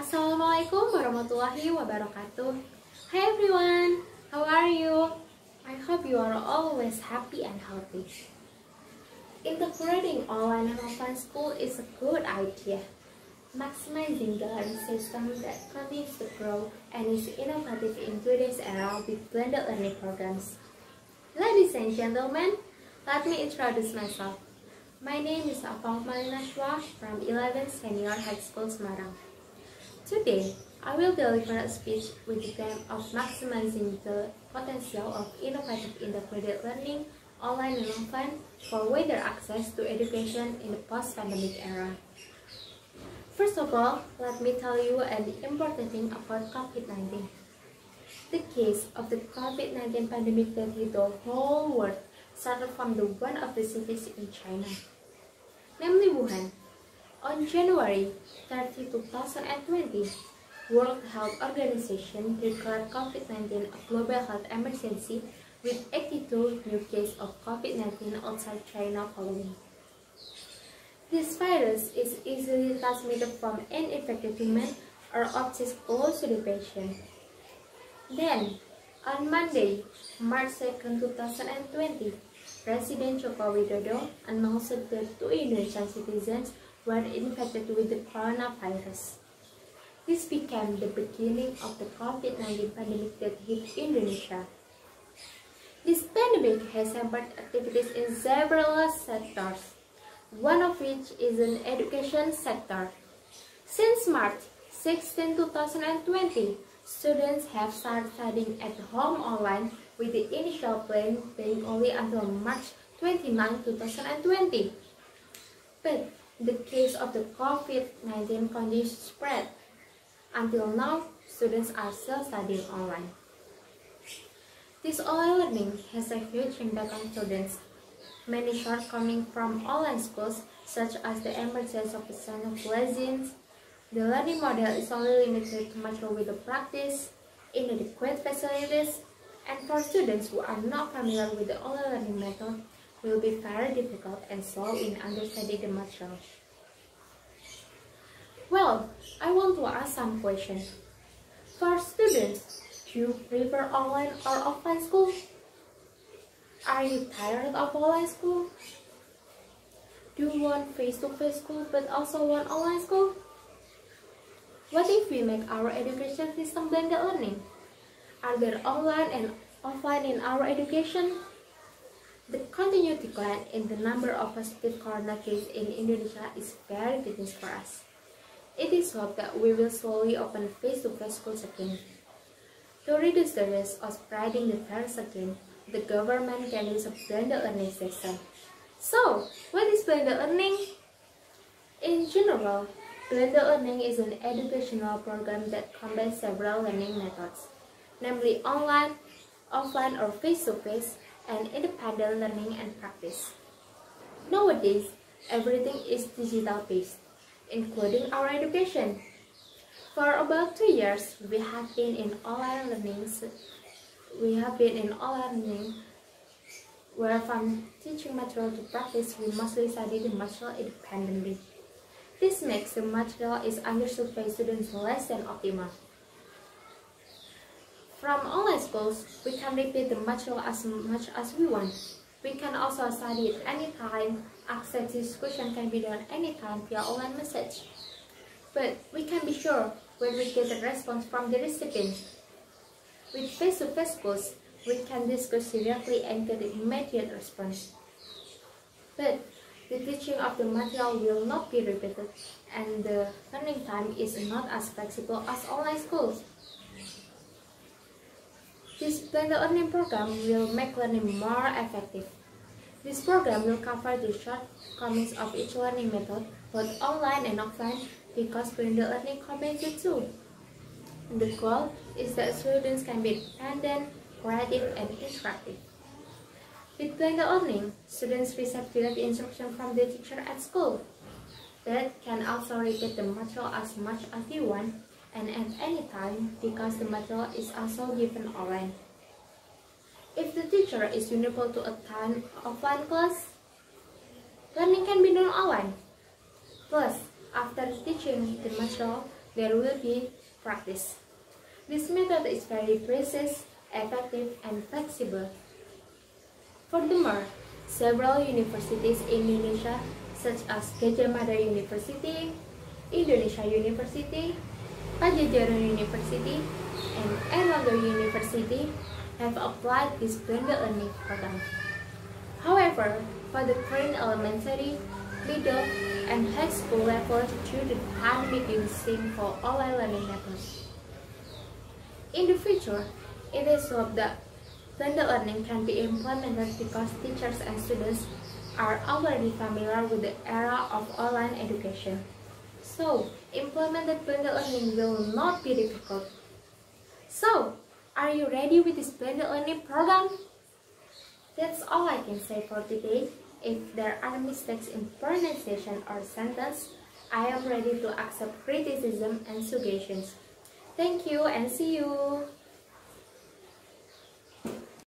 Assalamualaikum warahmatullahi wabarakatuh. Hi everyone, how are you? I hope you are always happy and healthy. Integrating online and offline school is a good idea. Maximizing the learning system that continues to grow and is innovative in today's era with blended learning programs. Ladies and gentlemen, let me introduce myself. My name is Afa'ah Nasywa from 11th Senior High School Semarang. Today, I will deliver a speech with the theme of maximizing the potential of innovative integrated learning, online and offline, for wider access to education in the post-pandemic era. First of all, let me tell you an important thing about COVID-19. The case of the COVID-19 pandemic that hit the whole world started from one of the cities in China, namely Wuhan. On January 30, 2020, World Health Organization declared COVID-19 a global health emergency with 82 new cases of COVID-19 outside China following. This virus is easily transmitted from an infected human or objects close to the patient. Then, on Monday, March 2, 2020, President Joko Widodo announced that 2 Indonesian citizens were infected with the coronavirus. This became the beginning of the COVID-19 pandemic that hit Indonesia. This pandemic has hampered activities in several sectors, one of which is an education sector. Since March 16, 2020, students have started studying at home online, with the initial plan being only until March 29, 2020. But the case of the COVID-19 continues to spread. Until now, students are still studying online. This online learning has a huge impact on students. Many shortcomings from online schools, such as the emergence of a sense of laziness, the learning model is only limited to material with the practice, inadequate facilities, and for students who are not familiar with the online learning method, will be very difficult and slow in understanding the material. Well, I want to ask some questions. For students, do you prefer online or offline school? Are you tired of online school? Do you want face-to-face school but also want online school? What if we make our education system blended learning? Are there online and offline in our education? The continued decline in the number of positive corona cases in Indonesia is very good news for us. It is hoped that we will slowly open face-to-face schools again. To reduce the risk of spreading the virus again, the government can use a blended learning system. So, what is blended learning? In general, blended learning is an educational program that combines several learning methods, namely online, offline or face-to-face, and independent learning and practice. Nowadays, everything is digital-based, including our education. For about 2 years, we have been in online learning where from teaching material to practice, we mostly study the material independently. This makes the material is understood by students less than optimal. From online schools, we can repeat the material as much as we want. We can also study it anytime. Access to discussion can be done anytime via online message. But we can be sure when we get a response from the recipient. With face-to-face schools, we can discuss directly and get an immediate response. But the teaching of the material will not be repeated, and the learning time is not as flexible as online schools. This blended learning program will make learning more effective. This program will cover the shortcomings of each learning method, both online and offline, because blended learning combines the two. The goal is that students can be independent, creative, and interactive. With blended learning, students receive direct instruction from the teacher at school, but can also repeat the material as much as they want and at any time because the material is also given online. If the teacher is unable to attend offline class, learning can be done online. Plus, after teaching the material, there will be practice. This method is very precise, effective, and flexible. Furthermore, several universities in Indonesia, such as Gajah Mada University, Indonesia University, Pajajaran University, and another university, have applied this blended learning program. However, for the current elementary, middle, and high school level, due to the pandemic using for online learning methods. In the future, it is hoped that blended learning can be implemented because teachers and students are already familiar with the era of online education. So, implemented blended learning will not be difficult. So, are you ready with this blended learning program? That's all I can say for today. If there are mistakes in pronunciation or sentence, I am ready to accept criticism and suggestions. Thank you and see you!